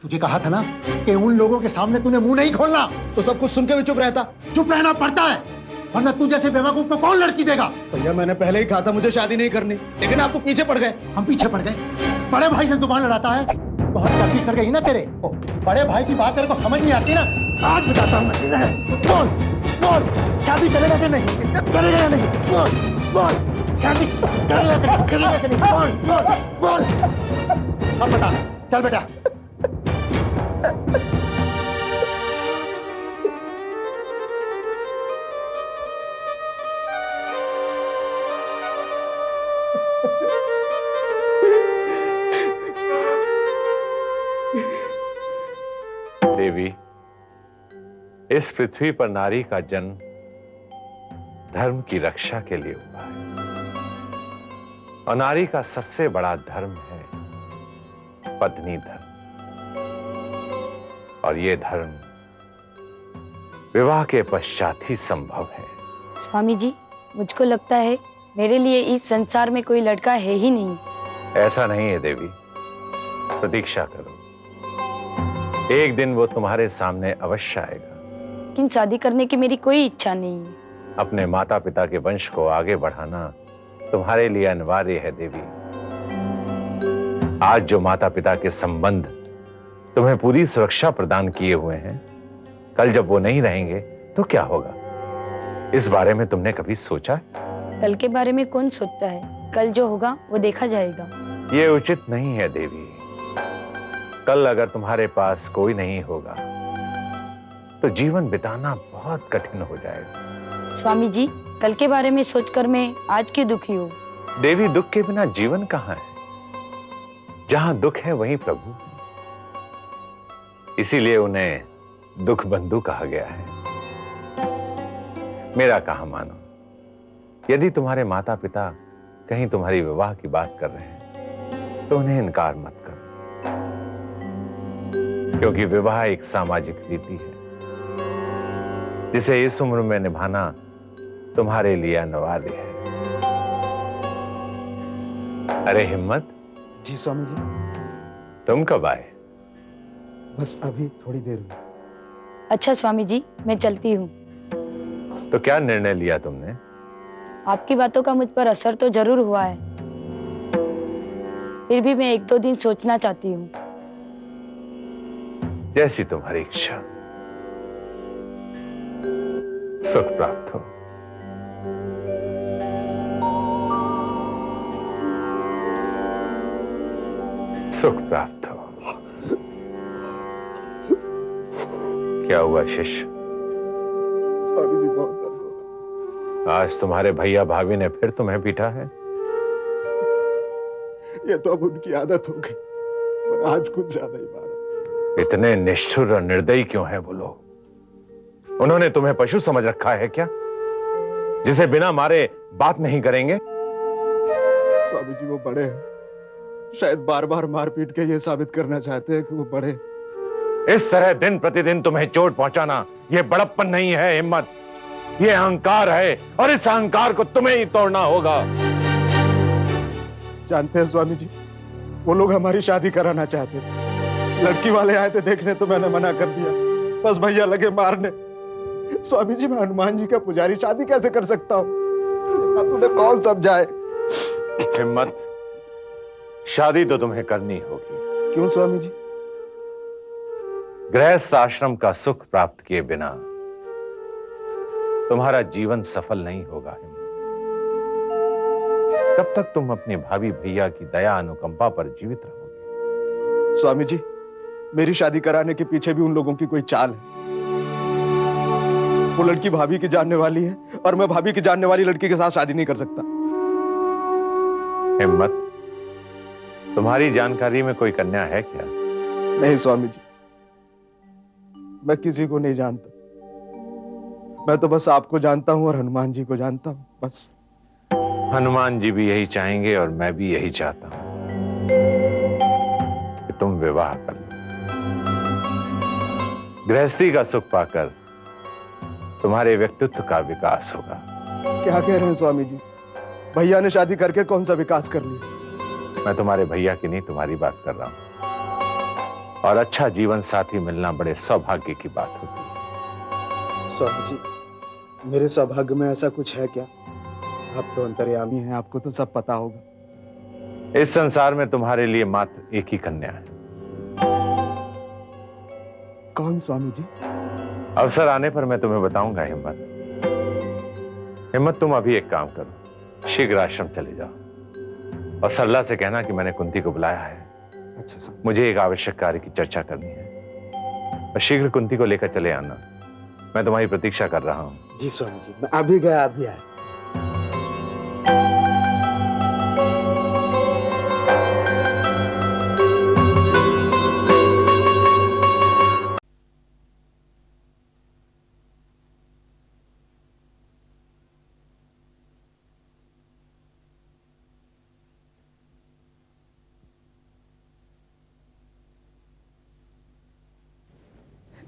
तुझे कहा था ना कि उन लोगों के सामने तूने मुंह नहीं खोलना। तो सब कुछ सुन के भी चुप रहता। चुप रहना पड़ता है, वरना तू जैसे बेवकूफ को कौन लड़की देगा। भैया मैंने पहले ही कहा था मुझे शादी नहीं करनी, लेकिन आप तो पीछे पड़ गए। हम पीछे पड़ गए? बड़े भाई से जुबान लड़ाता है, बहुत काफी चढ़ गई ना तेरे। बड़े भाई की बात तेरे को समझ नहीं आती ना। आज बताता हूँ मैं। बोल बोल, शादी करेगा कि नहीं? करेगा या नहीं? बोल बोल, शादी करेगा कि नहीं? बोल बोल बोल, अब बता। चल बेटा। देवी, इस पृथ्वी पर नारी का जन्म धर्म की रक्षा के लिए हुआ है, और नारी का सबसे बड़ा धर्म है पत्नी धर्म। और यह धर्म विवाह के पश्चात ही संभव है। स्वामी जी, मुझको लगता है मेरे लिए इस संसार में कोई लड़का है ही नहीं। ऐसा नहीं है देवी, प्रतीक्षा करो, एक दिन वो तुम्हारे सामने अवश्य आएगा। लेकिन शादी करने की मेरी कोई इच्छा नहीं है। अपने माता पिता के वंश को आगे बढ़ाना तुम्हारे लिए अनिवार्य है देवी। आज जो माता पिता के संबंध तुम्हें पूरी सुरक्षा प्रदान किए हुए हैं, कल जब वो नहीं रहेंगे तो क्या होगा? इस बारे में तुमने कभी सोचा? कल के बारे में कौन सोचता है? कल जो होगा वो देखा जाएगा। ये उचित नहीं है देवी। कल अगर तुम्हारे पास कोई नहीं होगा तो जीवन बिताना बहुत कठिन हो जाएगा। स्वामी जी, कल के बारे में सोचकर मैं आज क्यों दुखी हूँ? देवी, दुख के बिना जीवन कहाँ है? जहां दुख है वहीं प्रभु, इसीलिए उन्हें दुख बंधु कहा गया है। मेरा कहा मानो, यदि तुम्हारे माता पिता कहीं तुम्हारी विवाह की बात कर रहे हैं तो उन्हें इनकार मत करो, क्योंकि विवाह एक सामाजिक रीति है जिसे इस उम्र में निभाना तुम्हारे लिए अनिवार्य है। अरे हिम्मत। जी स्वामी जी। तुम कब आए? बस अभी थोड़ी देर हुई। अच्छा स्वामी जी, मैं चलती हूँ। तो क्या निर्णय लिया तुमने? आपकी बातों का मुझ पर असर तो जरूर हुआ है, फिर भी मैं 1-2 दिन सोचना चाहती हूँ। जैसी तुम्हारी इच्छा। सुख प्राप्त हो। सुख प्राप्त हो। क्या हुआ शिष्य? स्वामी जी, बहुत दर्द हो रहा। आज तुम्हारे भैया भाभी ने फिर तुम्हें पीटा है? ये तो अब उनकी आदत हो गई, पर आज कुछ ज्यादा ही मारा। इतने निष्ठुर और निर्दयी क्यों हैं वो लोग? उन्होंने तुम्हें पशु समझ रखा है क्या, जिसे बिना मारे बात नहीं करेंगे? स्वामी जी, वो बड़े हैं, शायद बार बार मार पीट के ये साबित करना चाहते हैं कि वो बड़े। इस तरह दिन प्रतिदिन तुम्हें चोट पहुंचाना ये बड़प्पन नहीं है हिम्मत, ये अहंकार है, और इस अहंकार को तुम्हें ही तोड़ना होगा। जानते हैं स्वामी जी, वो लोग हमारी शादी कराना चाहते थे। लड़की वाले आए थे देखने तो मैंने मना कर दिया, बस भैया लगे मारने। स्वामी जी, मैं हनुमान जी का पुजारी शादी कैसे कर सकता हूँ? तूने कौन समझाए? हिम्मत, शादी तो तुम्हें करनी होगी। क्यों स्वामी जी? गृहस्थ आश्रम का सुख प्राप्त किए बिना तुम्हारा जीवन सफल नहीं होगा हिम्मत। कब तक तुम अपने भाभी भैया की दया अनुकंपा पर जीवित रहोगे? स्वामी जी, मेरी शादी कराने के पीछे भी उन लोगों की कोई चाल है। वो लड़की भाभी की जानने वाली है, और मैं भाभी की जानने वाली लड़की के साथ शादी नहीं कर सकता। हिम्मत, तुम्हारी जानकारी में कोई कन्या है क्या? नहीं स्वामी जी, मैं किसी को नहीं जानता। मैं तो बस आपको जानता हूं और हनुमान जी को जानता हूं, बस। हनुमान जी भी यही चाहेंगे और मैं भी यही चाहता हूं कि तुम विवाह कर लो। गृहस्थी का सुख पाकर तुम्हारे व्यक्तित्व का विकास होगा। क्या कह रहे हैं स्वामी जी? भैया ने शादी करके कौन सा विकास कर लिया? मैं तुम्हारे भैया की नहीं, तुम्हारी बात कर रहा हूं। और अच्छा जीवन साथी मिलना बड़े सौभाग्य की बात होती है। स्वामी जी, मेरे सौभाग्य में ऐसा कुछ है क्या? आप तो अंतर्यामी हैं, आपको तो सब पता होगा। इस संसार में तुम्हारे लिए मात्र एक ही कन्या है। कौन स्वामी जी? अवसर आने पर मैं तुम्हें बताऊंगा। हिम्मत, हिम्मत, तुम अभी एक काम करो, शीघ्र आश्रम चले जाओ और सरला से कहना कि मैंने कुंती को बुलाया है। अच्छा स्वामी। मुझे एक आवश्यक कार्य की चर्चा करनी है और शीघ्र कुंती को लेकर चले आना। मैं तुम्हारी प्रतीक्षा कर रहा हूं। जी स्वामी जी, मैं अभी गया अभी आया।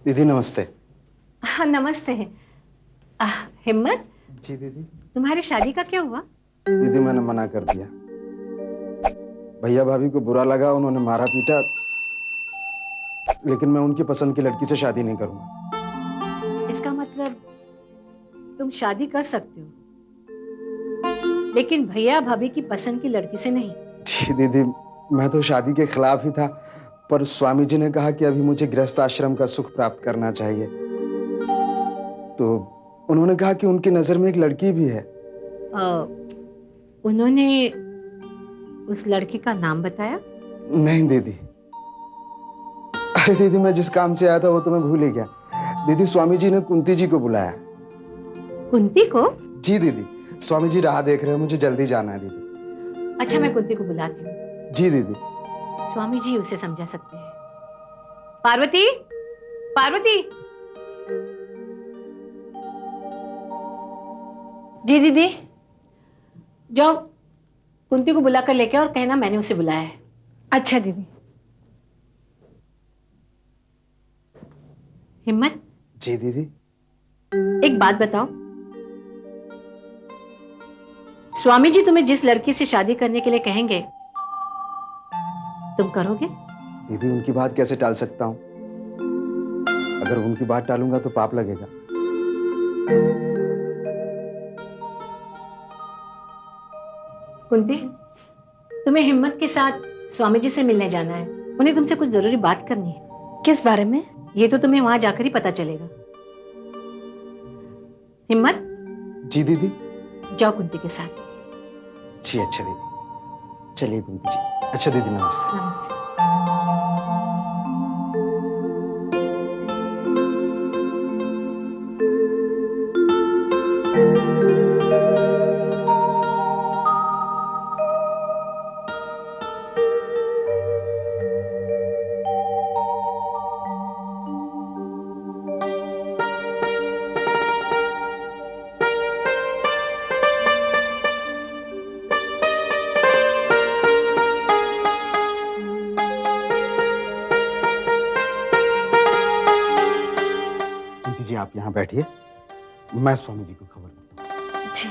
दीदी नमस्ते। हाँ नमस्ते। हिम्मत, जी दीदी। तुम्हारी शादी का क्या हुआ? दीदी मैंने मना कर दिया। भैया भाभी को बुरा लगा, उन्होंने मारा पीटा, लेकिन मैं उनकी पसंद की लड़की से शादी नहीं करूंगा। इसका मतलब तुम शादी कर सकते हो, लेकिन भैया भाभी की पसंद की लड़की से नहीं। जी दीदी, मैं तो शादी के खिलाफ ही था, पर स्वामी जी ने कहा कि अभी मुझे गृहस्थ आश्रम का सुख प्राप्त करना चाहिए, तो उन्होंने कहा कि उनकी नजर में एक लड़की भी है। उन्होंने उस लड़की का नाम बताया? नहीं दीदी। अरे दीदी, मैं जिस काम से आया था वो तो मैं भूल ही गया। दीदी, स्वामी जी ने कुंती जी को बुलाया। कुंती को? जी दीदी, स्वामी जी राह देख रहे हैं, मुझे जल्दी जाना है दीदी। अच्छा, मैं कुंती को बुलाती हूँ। जी दीदी। स्वामी जी उसे समझा सकते हैं। पार्वती, पार्वती। जी दीदी। जाओ कुंती को बुलाकर लेके और कहना मैंने उसे बुलाया है। अच्छा दीदी। हिम्मत। जी दीदी। एक बात बताओ, स्वामी जी तुम्हें जिस लड़की से शादी करने के लिए कहेंगे तुम करोगे? दीदी, उनकी बात कैसे टाल सकता हूँ? अगर उनकी बात टालूंगा तो पाप लगेगा। कुंती, तुम्हें हिम्मत के साथ स्वामी जी से मिलने जाना है। उन्हें तुमसे कुछ जरूरी बात करनी है। किस बारे में? ये तो तुम्हें वहां जाकर ही पता चलेगा। हिम्मत। जी दीदी। जाओ कुंती के साथ। जी अच्छा दीदी, चलिए कुंती जी। अच्छा दीदी, नमस्ते। नमस्ते। कुंती जी, आप यहाँ बैठिए, मैं स्वामी जी को खबर देता हूँ। जी।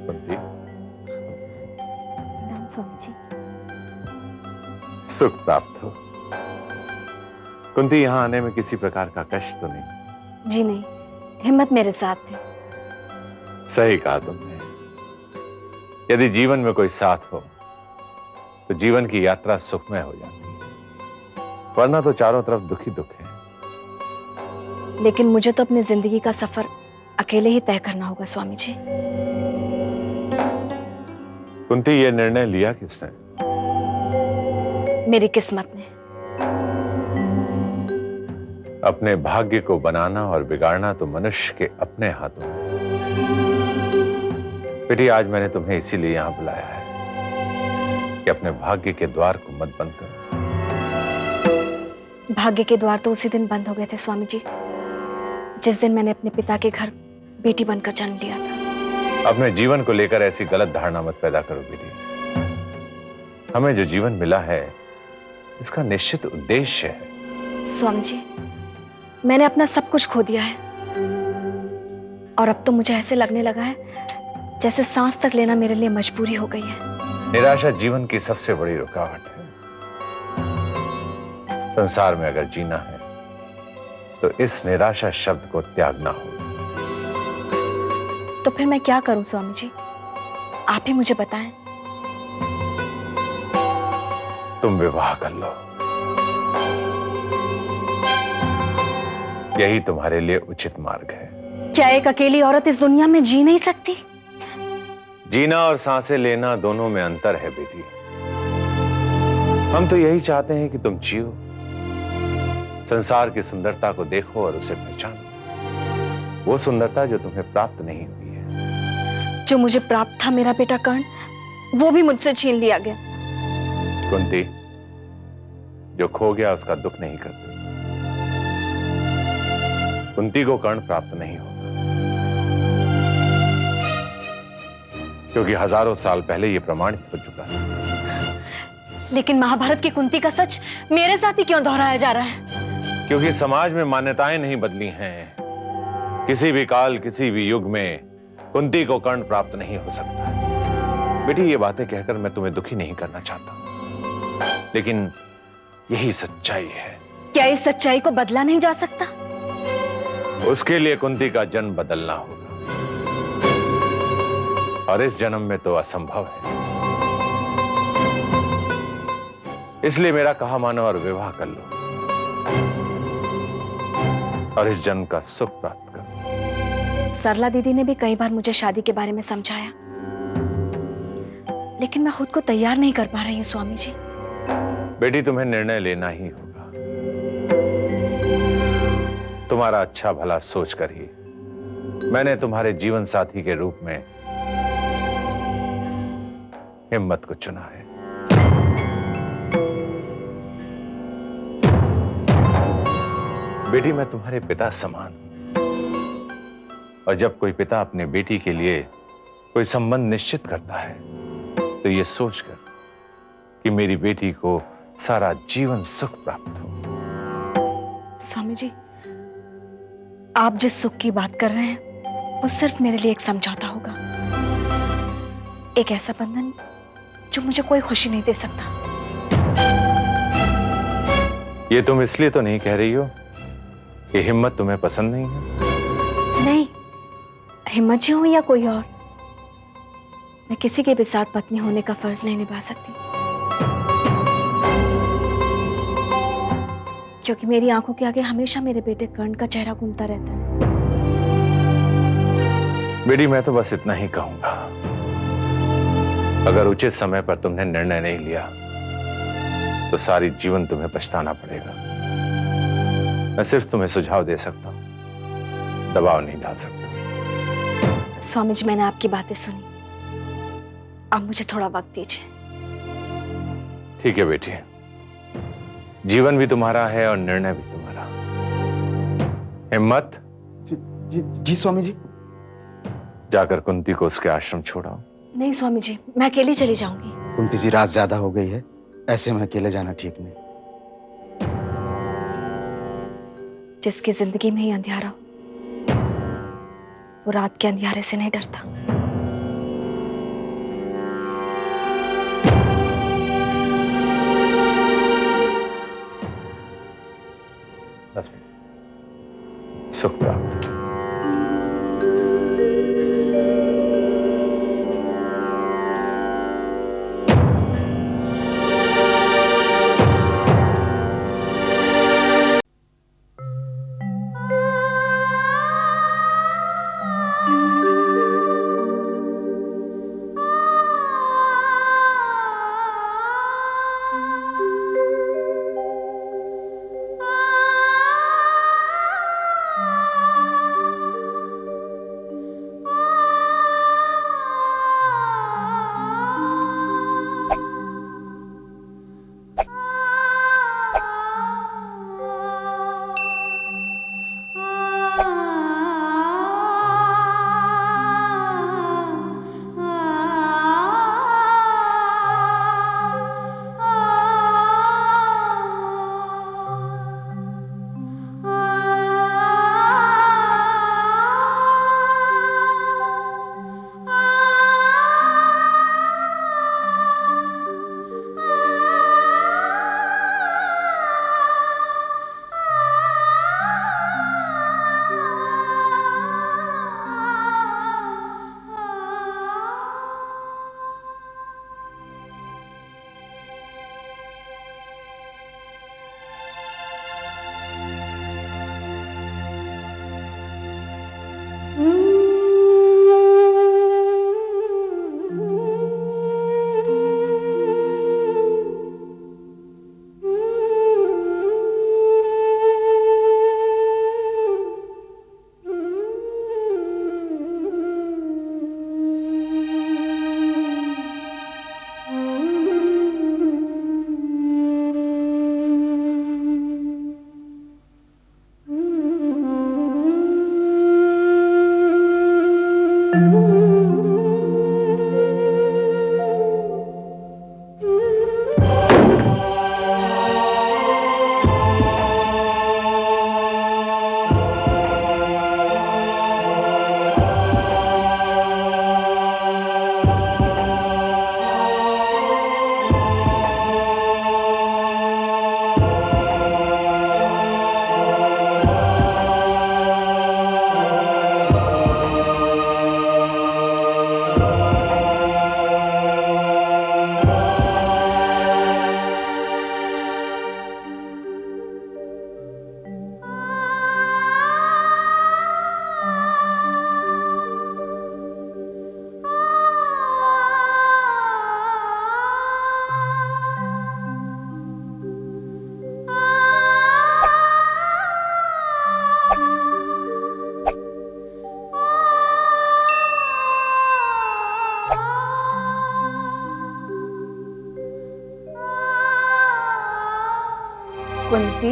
कुंती, प्रणाम स्वामी जी। सुख प्राप्त हो। कुंती, यहाँ आने में किसी प्रकार का कष्ट तो नहीं? जी नहीं, हिम्मत मेरे साथ है। सही कहा तुमने। यदि जीवन में कोई साथ हो तो जीवन की यात्रा सुखमय हो जाती है, वरना तो चारों तरफ दुख ही दुख है। लेकिन मुझे तो अपनी जिंदगी का सफर अकेले ही तय करना होगा स्वामी जी। कुंती, ये निर्णय लिया किसने? मेरी किस्मत ने। अपने भाग्य को बनाना और बिगाड़ना तो मनुष्य के अपने हाथों में। बेटी, आज मैंने तुम्हें इसीलिए यहां बुलाया है कि अपने भाग्य के द्वार को मत बंद करो। भाग्य के द्वार तो उसी दिन बंद हो गए थे स्वामी जी, जिस दिन मैंने अपने पिता के घर बेटी बनकर जन्म लिया था। अपने जीवन को लेकर ऐसी गलत धारणा मत पैदा करो बेटी। हमें जो जीवन मिला है इसका निश्चित उद्देश्य है। स्वामी जी, मैंने अपना सब कुछ खो दिया है और अब तो मुझे ऐसे लगने लगा है जैसे सांस तक लेना मेरे लिए मजबूरी हो गई है। निराशा जीवन की सबसे बड़ी रुकावट है। संसार में अगर जीना है तो इस निराशा शब्द को त्यागना होगा। तो फिर मैं क्या करूं स्वामी जी, आप ही मुझे बताएं। तुम विवाह कर लो, यही तुम्हारे लिए उचित मार्ग है। क्या एक अकेली औरत इस दुनिया में जी नहीं सकती? जीना और सांसें लेना दोनों में अंतर है बेटी। हम तो यही चाहते हैं कि तुम जियो, संसार की सुंदरता को देखो और उसे पहचानो, वो सुंदरता जो तुम्हें प्राप्त नहीं हुई है। जो मुझे प्राप्त था मेरा बेटा कर्ण, वो भी मुझसे छीन लिया गया। कुंती, जो खो गया उसका दुख नहीं करती। कुंती को कर्ण प्राप्त नहीं होगा क्योंकि हजारों साल पहले यह प्रमाणित हो चुका है। लेकिन महाभारत की कुंती का सच मेरे साथ ही क्यों दोहराया जा रहा है? क्योंकि समाज में मान्यताएं नहीं बदली हैं। किसी भी काल, किसी भी युग में कुंती को कर्ण प्राप्त नहीं हो सकता। बेटी, ये बातें कहकर मैं तुम्हें दुखी नहीं करना चाहता, लेकिन यही सच्चाई है। क्या इस सच्चाई को बदला नहीं जा सकता? उसके लिए कुंती का जन्म बदलना होगा और इस जन्म में तो असंभव है। इसलिए मेरा कहा मानो और विवाह कर लो और इस जन्म का सुख प्राप्त करो। सरला दीदी ने भी कई बार मुझे शादी के बारे में समझाया, लेकिन मैं खुद को तैयार नहीं कर पा रही हूँ स्वामी जी। बेटी, तुम्हें निर्णय लेना ही होगा। तुम्हारा अच्छा भला सोचकर ही मैंने तुम्हारे जीवन साथी के रूप में हिम्मत को चुना है। बेटी, मैं तुम्हारे पिता समान हूं और जब कोई पिता अपने बेटी के लिए कोई संबंध निश्चित करता है तो यह सोचकर कि मेरी बेटी को सारा जीवन सुख प्राप्त हो। स्वामी जी, आप जिस सुख की बात कर रहे हैं वो सिर्फ मेरे लिए एक समझौता होगा, एक ऐसा बंधन जो मुझे कोई खुशी नहीं दे सकता। ये तुम इसलिए तो नहीं कह रही हो कि हिम्मत तुम्हें पसंद नहीं है? नहीं, हिम्मत जी हो या कोई और, मैं किसी के भी साथ पत्नी होने का फर्ज नहीं निभा सकती, क्योंकि मेरी आंखों के आगे हमेशा मेरे बेटे कर्ण का चेहरा घूमता रहता है। बेटी, मैं तो बस इतना ही कहूंगा, अगर उचित समय पर तुमने निर्णय नहीं लिया तो सारी जीवन तुम्हें पछताना पड़ेगा। मैं सिर्फ तुम्हें सुझाव दे सकता हूं, दबाव नहीं डाल सकता। स्वामी जी, मैंने आपकी बातें सुनी, अब मुझे थोड़ा वक्त दीजिए। ठीक है बेटी, जीवन भी तुम्हारा है और निर्णय भी तुम्हारा। हिम्मत। जी स्वामी जी। जाकर कुंती को उसके आश्रम छोड़ाओ। नहीं स्वामी जी, मैं अकेली चली जाऊंगी। कुंती जी, रात ज्यादा हो गई है, ऐसे में अकेले जाना ठीक नहीं। जिसकी जिंदगी में ही अंधियारा हो वो रात के अंधियारे से नहीं डरता। बस सुख प्राप्त। कुंती